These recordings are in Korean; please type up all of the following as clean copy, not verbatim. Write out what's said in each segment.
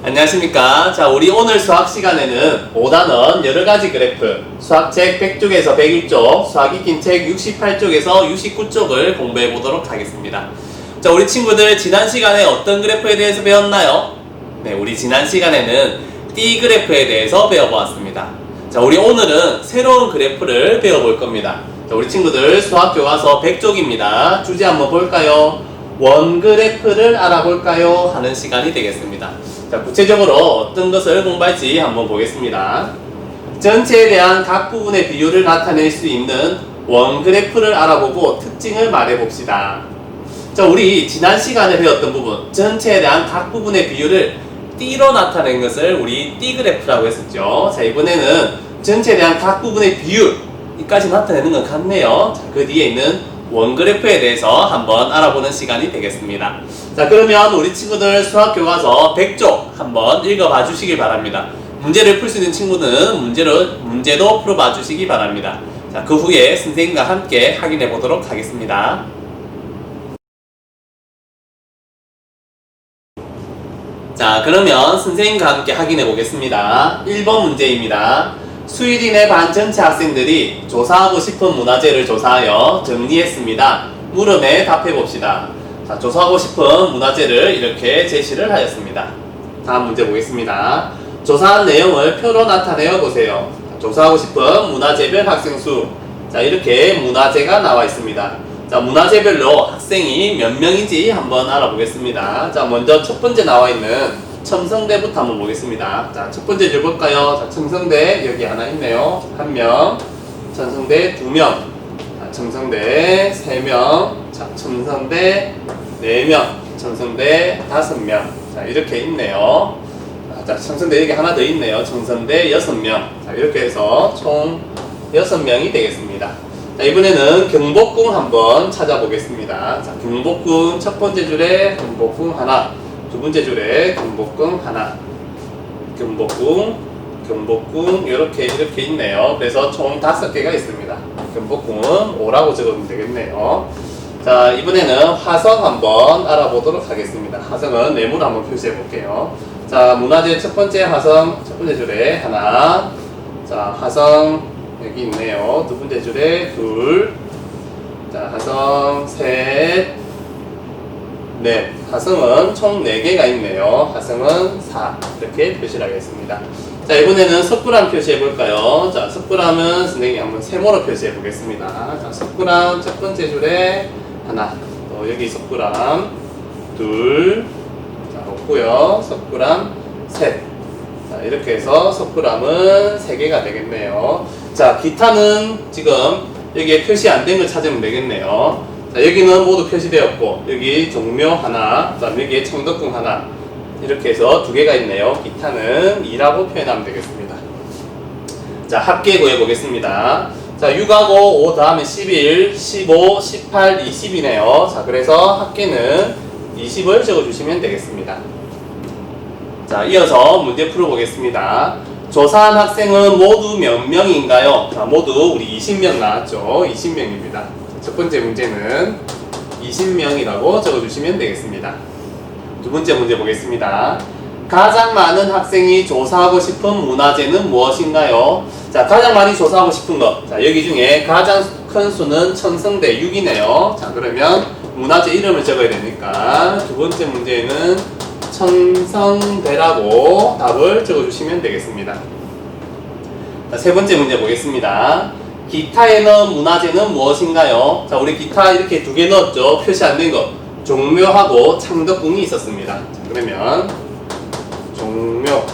안녕하십니까. 자, 우리 오늘 수학 시간에는 5단원 여러가지 그래프, 수학책 100쪽에서 101쪽, 수학 익힌 책 68쪽에서 69쪽을 공부해 보도록 하겠습니다. 자, 우리 친구들 지난 시간에 어떤 그래프에 대해서 배웠나요? 네, 우리 지난 시간에는 띠 그래프에 대해서 배워보았습니다. 자, 우리 오늘은 새로운 그래프를 배워볼 겁니다. 자, 우리 친구들 수학교과서 100쪽입니다. 주제 한번 볼까요? 원그래프를 알아볼까요? 하는 시간이 되겠습니다. 자, 구체적으로 어떤 것을 공부할지 한번 보겠습니다. 전체에 대한 각 부분의 비율을 나타낼 수 있는 원그래프를 알아보고 특징을 말해봅시다. 자, 우리 지난 시간에 배웠던 부분, 전체에 대한 각 부분의 비율을 띠로 나타낸 것을 우리 띠그래프라고 했었죠. 자, 이번에는 전체에 대한 각 부분의 비율까지 나타내는 건 같네요. 자, 그 뒤에 있는 원그래프에 대해서 한번 알아보는 시간이 되겠습니다. 자, 그러면 우리 친구들 수학교과서 100쪽 한번 읽어봐 주시길 바랍니다. 문제를 풀 수 있는 친구는 문제도 풀어봐 주시기 바랍니다. 자, 그 후에 선생님과 함께 확인해 보도록 하겠습니다. 자, 그러면 선생님과 함께 확인해 보겠습니다. 1번 문제입니다. 수일인의 반 전체 학생들이 조사하고 싶은 문화재를 조사하여 정리했습니다. 물음에 답해 봅시다. 자, 조사하고 싶은 문화재를 이렇게 제시를 하였습니다. 다음 문제 보겠습니다. 조사한 내용을 표로 나타내어 보세요. 조사하고 싶은 문화재별 학생 수. 자, 이렇게 문화재가 나와 있습니다. 자, 문화재별로 학생이 몇 명인지 한번 알아보겠습니다. 자, 먼저 첫 번째 나와 있는 첨성대부터 한번 보겠습니다. 자, 첫 번째 줄 볼까요? 자, 첨성대 여기 하나 있네요. 1명, 첨성대 2명, 자, 첨성대 3명, 자, 첨성대 4명, 첨성대 5명. 자, 이렇게 있네요. 자, 첨성대 여기 하나 더 있네요. 첨성대 6명. 자, 이렇게 해서 총 6명이 되겠습니다. 자, 이번에는 경복궁 한번 찾아보겠습니다. 자, 경복궁 첫 번째 줄에 경복궁 하나, 두 번째 줄에 경복궁 하나, 경복궁 이렇게 있네요. 그래서 총 5개가 있습니다. 경복궁은 5라고 적으면 되겠네요. 자, 이번에는 화성 한번 알아보도록 하겠습니다. 화성은 네모로 한번 표시해 볼게요. 자, 문화재 첫 번째 화성 첫 번째 줄에 하나, 자, 화성 여기 있네요. 두 번째 줄에 둘, 자, 화성 셋, 넷. 화성은 총 4개가 있네요. 화성은 4 이렇게 표시를 하겠습니다. 자, 이번에는 석굴암 표시해 볼까요? 자, 석굴암은 선생님이 한번 세모로 표시해 보겠습니다. 자, 석굴암 첫 번째 줄에 하나, 또 여기 석굴암 둘, 자, 없고요. 석굴암 셋. 자, 이렇게 해서 석굴암은 3개가 되겠네요. 자, 기타는 지금 여기에 표시 안 된 걸 찾으면 되겠네요. 자, 여기는 모두 표시되었고, 여기 종묘 하나, 그 다음 여기에 청덕궁 하나, 이렇게 해서 2개가 있네요. 기타는 2라고 표현하면 되겠습니다. 자, 합계 구해 보겠습니다. 자, 6하고 5 다음에 11, 15, 18, 20이네요. 자, 그래서 합계는 20을 적어주시면 되겠습니다. 자, 이어서 문제 풀어보겠습니다. 조사한 학생은 모두 몇 명인가요? 자, 모두 우리 20명 나왔죠. 20명입니다. 첫 번째 문제는 20명이라고 적어주시면 되겠습니다. 두 번째 문제 보겠습니다. 가장 많은 학생이 조사하고 싶은 문화재는 무엇인가요? 자, 가장 많이 조사하고 싶은 것. 자, 여기 중에 가장 큰 수는 첨성대 6이네요. 자, 그러면 문화재 이름을 적어야 되니까 두 번째 문제는 첨성대라고 답을 적어주시면 되겠습니다. 자, 세 번째 문제 보겠습니다. 기타에 넣은 문화재는 무엇인가요? 자, 우리 기타 이렇게 2개 넣었죠. 표시 안 된 거. 종묘하고 창덕궁이 있었습니다. 자, 그러면 종묘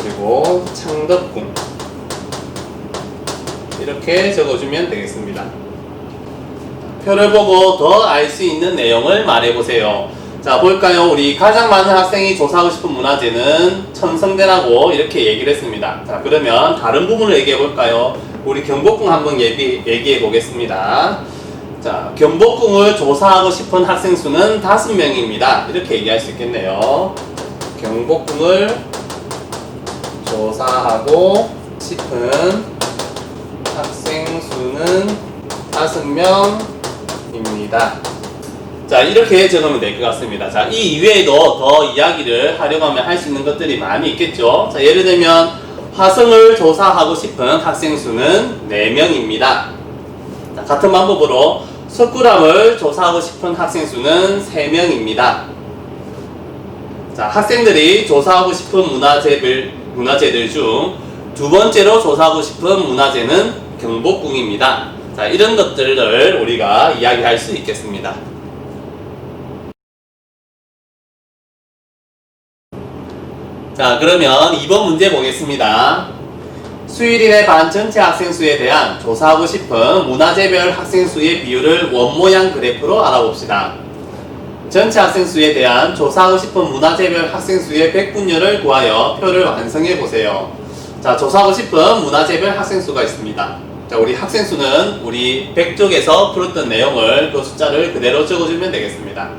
그리고 창덕궁 이렇게 적어주면 되겠습니다. 표를 보고 더 알 수 있는 내용을 말해보세요. 자, 볼까요? 우리 가장 많은 학생이 조사하고 싶은 문화재는 첨성대라고 이렇게 얘기를 했습니다. 자, 그러면 다른 부분을 얘기해 볼까요? 우리 경복궁 한번 얘기해 보겠습니다. 자, 경복궁을 조사하고 싶은 학생 수는 5명입니다. 이렇게 얘기할 수 있겠네요. 경복궁을 조사하고 싶은 학생 수는 5명입니다. 자, 이렇게 적으면 될 것 같습니다. 자, 이 이외에도 더 이야기를 하려고 하면 할 수 있는 것들이 많이 있겠죠. 자, 예를 들면 화성을 조사하고 싶은 학생 수는 4명입니다. 자, 같은 방법으로 석굴암을 조사하고 싶은 학생 수는 3명입니다. 자, 학생들이 조사하고 싶은 문화재들 중 두 번째로 조사하고 싶은 문화재는 경복궁입니다. 자, 이런 것들을 우리가 이야기할 수 있겠습니다. 자, 그러면 2번 문제 보겠습니다. 수일인의 반 전체 학생 수에 대한 조사하고 싶은 문화재별 학생 수의 비율을 원모양 그래프로 알아봅시다. 전체 학생 수에 대한 조사하고 싶은 문화재별 학생 수의 백분율을 구하여 표를 완성해 보세요. 자, 조사하고 싶은 문화재별 학생 수가 있습니다. 자, 우리 학생 수는 우리 100쪽에서 풀었던 내용을 그 숫자를 그대로 적어주면 되겠습니다.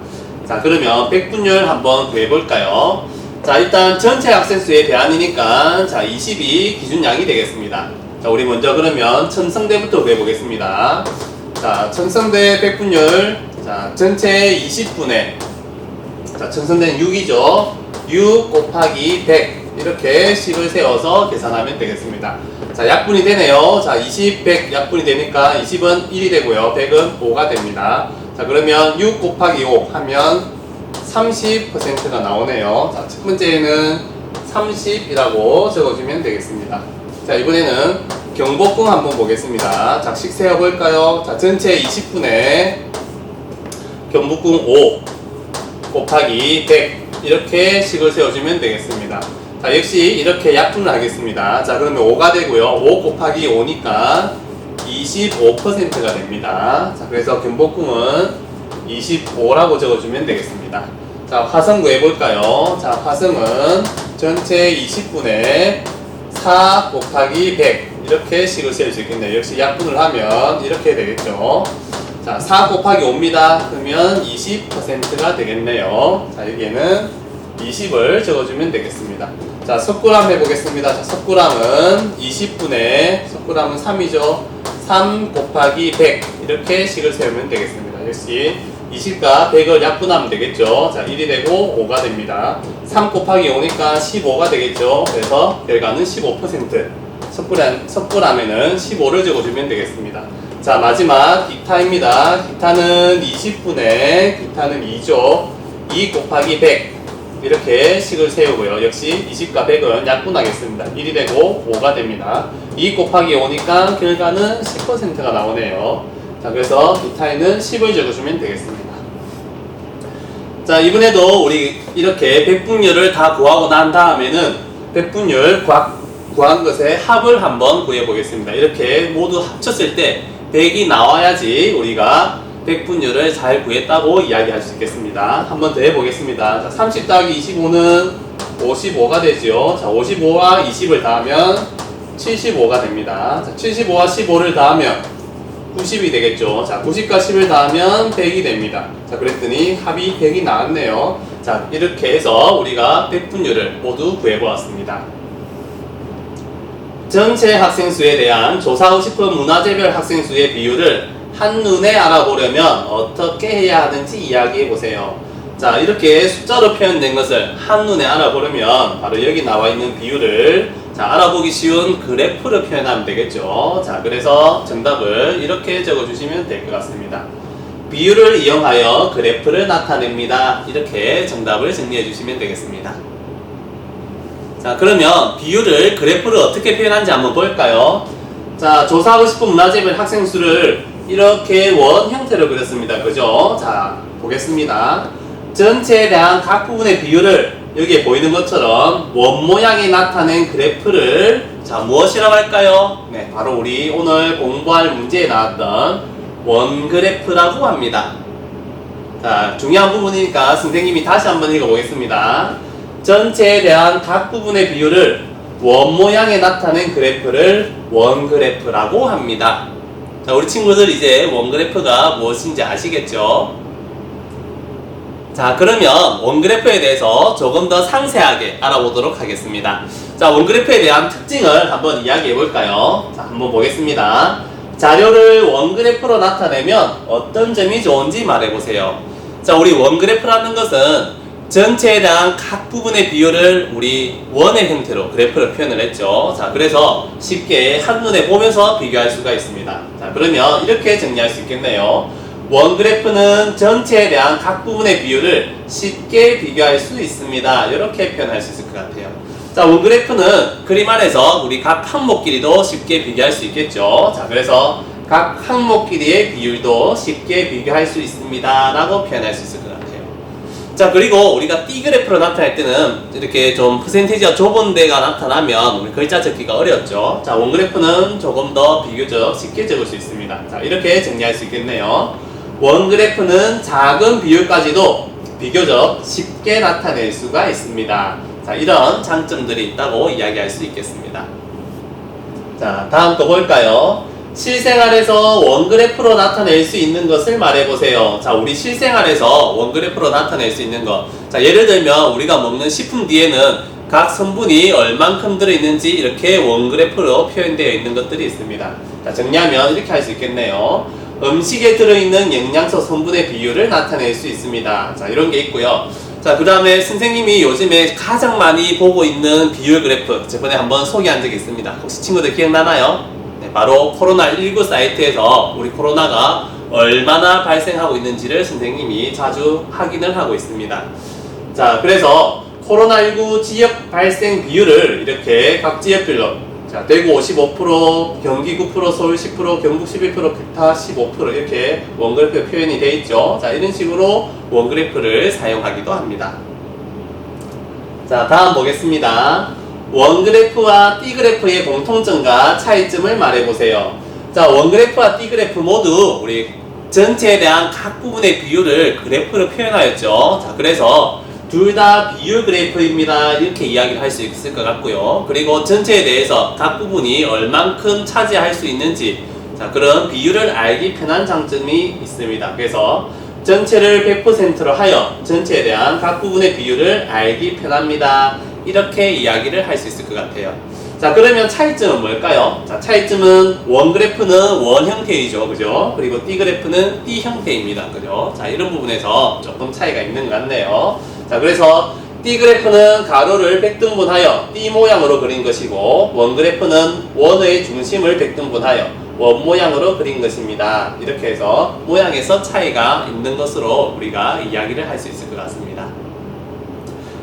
자, 그러면 백분율 한번 구해볼까요? 자, 일단 전체 학생 수에 대한이니까 자, 20이 기준량이 되겠습니다. 자, 우리 먼저 그러면 천성대부터 구해보겠습니다. 자, 천성대 백분율, 자, 전체 20분의, 자, 천성대는 6이죠. 6 곱하기 100 이렇게 식을 세워서 계산하면 되겠습니다. 자, 약분이 되네요. 자, 20, 100 약분이 되니까 20은 1이 되고요. 100은 5가 됩니다. 자, 그러면 6 곱하기 5 하면 30%가 나오네요. 자, 첫 번째는 30이라고 적어주면 되겠습니다. 자, 이번에는 경복궁 한번 보겠습니다. 자, 식 세어볼까요? 자, 전체 20분에 경복궁 5 곱하기 100 이렇게 식을 세워주면 되겠습니다. 자, 역시 이렇게 약분을 하겠습니다. 자, 그러면 5가 되고요. 5 곱하기 5니까 25%가 됩니다. 자, 그래서 경복궁은 25라고 적어주면 되겠습니다. 자, 화성 구해볼까요? 자, 화성은 전체 20분에 4 곱하기 100 이렇게 식을 세울 수 있겠네요. 역시 약분을 하면 이렇게 되겠죠. 자, 4 곱하기 5입니다. 그러면 20%가 되겠네요. 자, 여기에는 20을 적어주면 되겠습니다. 자, 석굴암 해보겠습니다. 자, 석굴암은 20분에 석굴암은 3이죠. 3 곱하기 100 이렇게 식을 세우면 되겠습니다. 역시 20과 100을 약분하면 되겠죠. 자, 1이 되고 5가 됩니다. 3 곱하기 5니까 15가 되겠죠. 그래서 결과는 15%. 석굴암에는 15를 적어주면 되겠습니다. 자, 마지막 기타입니다. 기타는 20분에 기타는 2죠. 2 곱하기 100 이렇게 식을 세우고요. 역시 20과 100은 약분하겠습니다. 1이 되고 5가 됩니다. 2 곱하기 5니까 결과는 10%가 나오네요. 자, 그래서 기타에는 10을 적어주면 되겠습니다. 자, 이번에도 우리 이렇게 백분율을 다 구하고 난 다음에는 백분율 구한 것의 합을 한번 구해보겠습니다. 이렇게 모두 합쳤을 때 100이 나와야지 우리가 백분율을 잘 구했다고 이야기할 수 있겠습니다. 한번 더 해보겠습니다. 자, 30 더하기 25는 55가 되죠. 자, 55와 20을 더하면 75가 됩니다. 자, 75와 15를 더하면 90이 되겠죠. 자, 90과 10을 더하면 100이 됩니다. 자, 그랬더니 합이 100이 나왔네요. 자, 이렇게 해서 우리가 백분율을 모두 구해보았습니다. 전체 학생 수에 대한 조사하고 싶은 문화재별 학생 수의 비율을 한눈에 알아보려면 어떻게 해야 하는지 이야기해 보세요. 자, 이렇게 숫자로 표현된 것을 한눈에 알아보려면 바로 여기 나와 있는 비율을 자, 알아보기 쉬운 그래프로 표현하면 되겠죠. 자, 그래서 정답을 이렇게 적어주시면 될 것 같습니다. 비율을 이용하여 그래프를 나타냅니다. 이렇게 정답을 정리해 주시면 되겠습니다. 자, 그러면 비율을 그래프를 어떻게 표현하는지 한번 볼까요? 자, 조사하고 싶은 문화재별 학생 수를 이렇게 원 형태로 그렸습니다. 그죠? 자, 보겠습니다. 전체에 대한 각 부분의 비율을 여기에 보이는 것처럼 원 모양이 나타낸 그래프를 자, 무엇이라고 할까요? 네, 바로 우리 오늘 공부할 문제에 나왔던 원 그래프라고 합니다. 자, 중요한 부분이니까 선생님이 다시 한번 읽어보겠습니다. 전체에 대한 각 부분의 비율을 원 모양에 나타낸 그래프를 원 그래프라고 합니다. 자, 우리 친구들 이제 원 그래프가 무엇인지 아시겠죠? 자, 그러면 원 그래프에 대해서 조금 더 상세하게 알아보도록 하겠습니다. 자, 원 그래프에 대한 특징을 한번 이야기해 볼까요? 자, 한번 보겠습니다. 자료를 원 그래프로 나타내면 어떤 점이 좋은지 말해 보세요. 자, 우리 원그래프라는 것은 전체에 대한 각 부분의 비율을 우리 원의 형태로 그래프를 표현을 했죠. 자, 그래서 쉽게 한눈에 보면서 비교할 수가 있습니다. 자, 그러면 이렇게 정리할 수 있겠네요. 원그래프는 전체에 대한 각 부분의 비율을 쉽게 비교할 수 있습니다. 이렇게 표현할 수 있을 것 같아요. 자, 원그래프는 그림 안에서 우리 각 항목끼리도 쉽게 비교할 수 있겠죠. 자, 그래서 각 항목끼리의 비율도 쉽게 비교할 수 있습니다. 라고 표현할 수 있을 것 같아요. 자, 그리고 우리가 T그래프로 나타낼 때는 이렇게 좀 퍼센테이지가 좁은 데가 나타나면 우리 글자 적기가 어렵죠. 자, 원그래프는 조금 더 비교적 쉽게 적을 수 있습니다. 자, 이렇게 정리할 수 있겠네요. 원그래프는 작은 비율까지도 비교적 쉽게 나타낼 수가 있습니다. 자, 이런 장점들이 있다고 이야기할 수 있겠습니다. 자, 다음 거 볼까요? 실생활에서 원그래프로 나타낼 수 있는 것을 말해보세요. 자, 우리 실생활에서 원그래프로 나타낼 수 있는 것. 자, 예를 들면 우리가 먹는 식품 뒤에는 각 성분이 얼만큼 들어있는지 이렇게 원그래프로 표현되어 있는 것들이 있습니다. 자, 정리하면 이렇게 할 수 있겠네요. 음식에 들어있는 영양소 성분의 비율을 나타낼 수 있습니다. 자, 이런 게 있고요. 자, 그 다음에 선생님이 요즘에 가장 많이 보고 있는 비율 그래프 저번에 한번 소개한 적이 있습니다. 혹시 친구들 기억나나요? 네, 바로 코로나19 사이트에서 우리 코로나가 얼마나 발생하고 있는지를 선생님이 자주 확인을 하고 있습니다. 자, 그래서 코로나19 지역 발생 비율을 이렇게 각 지역별로, 자, 대구 55%, 경기 9%, 서울 10%, 경북 11%, 기타 15% 이렇게 원그래프 표현이 되어 있죠. 자, 이런 식으로 원그래프를 사용하기도 합니다. 자, 다음 보겠습니다. 원그래프와 T그래프의 공통점과 차이점을 말해보세요. 자, 원그래프와 T그래프 모두 우리 전체에 대한 각 부분의 비율을 그래프로 표현하였죠. 자, 그래서 둘 다 비율 그래프입니다. 이렇게 이야기를 할 수 있을 것 같고요. 그리고 전체에 대해서 각 부분이 얼만큼 차지할 수 있는지, 자, 그런 비율을 알기 편한 장점이 있습니다. 그래서 전체를 100%로 하여 전체에 대한 각 부분의 비율을 알기 편합니다. 이렇게 이야기를 할 수 있을 것 같아요. 자, 그러면 차이점은 뭘까요? 자, 차이점은 원그래프는 원 형태이죠. 그죠? 그리고 T그래프는 T 형태입니다. 그죠? 자, 이런 부분에서 조금 차이가 있는 것 같네요. 자, 그래서 T그래프는 가로를 백등분하여 T 모양으로 그린 것이고, 원그래프는 원의 중심을 백등분하여 원 모양으로 그린 것입니다. 이렇게 해서 모양에서 차이가 있는 것으로 우리가 이야기를 할 수 있을 것 같습니다.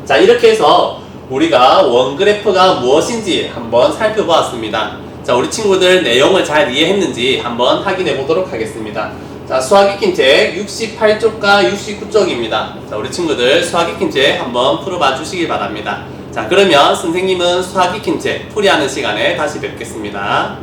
자, 이렇게 해서 우리가 원그래프가 무엇인지 한번 살펴보았습니다. 자, 우리 친구들 내용을 잘 이해했는지 한번 확인해 보도록 하겠습니다. 자, 수학 익힌 책 68쪽과 69쪽입니다. 자, 우리 친구들 수학 익힌 책 한번 풀어봐 주시기 바랍니다. 자, 그러면 선생님은 수학 익힌 책 풀이하는 시간에 다시 뵙겠습니다.